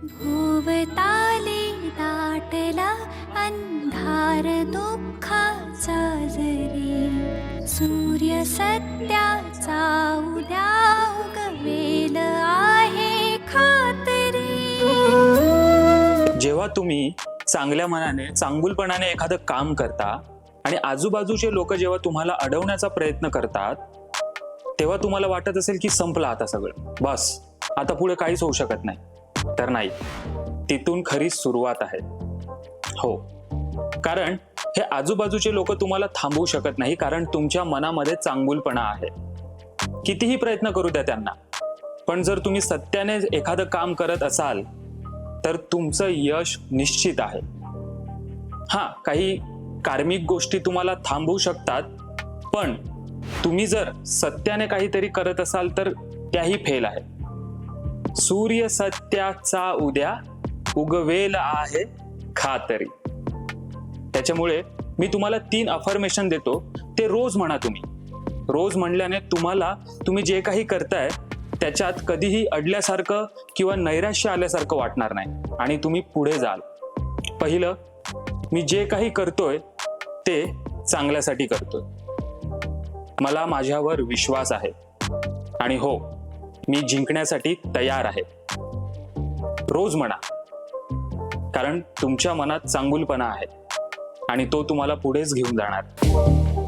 भोवताली दाटला अंधार दुःखाचा जरी, सूर्य सत्याचा उद्या उगवेल आहे खात्री. जेव्हा तुम्ही चांगल्या मनाने चांगुलपणाने एखादं काम करता आणि आजूबाजूचे लोक जेव्हा तुम्हाला अडवण्याचा प्रयत्न करतात, तेव्हा तुम्हाला वाटत असेल की संपलं आता सगळं, बस आता पुढे काहीच होऊ शकत नाही. तर नाही, तिथून खरी सुरुवात आहे. हो, कारण हे आजूबाजूचे लोक तुम्हाला थांबवू शकत नाही, कारण तुमच्या मनामध्ये चांगुलपणा आहे. कितीही प्रयत्न करू द्या त्यांना, पण जर तुम्ही सत्याने एखादं काम करत असाल तर तुमचं यश निश्चित आहे. हा, काही कार्मिक गोष्टी तुम्हाला थांबवू शकतात, पण तुम्ही जर सत्याने काहीतरी करत असाल तर त्याही फेल आहे. सूर्य सत्याचा उद्या उगवेल आहे खातरी. त्याच्यामुळे मी तुम्हाला 3 अफर्मेशन देतो, ते रोज म्हणा. तुम्ही रोज म्हणल्याने तुम्ही जे काही करताय त्याच्यात कधीही अडल्यासारखं किंवा नैराश्य आल्यासारखं वाटणार नाही आणि तुम्ही पुढे जाल. पहिलं, मी जे काही करतोय ते चांगल्यासाठी करतोय. मला माझ्यावर विश्वास आहे आणि हो, मी जिंकण्यासाठी तयार आहे. रोज म्हणा, कारण तुमच्या मनात चांगुलपणा आहे आणि तो तुम्हाला पुढेच घेऊन जाणार.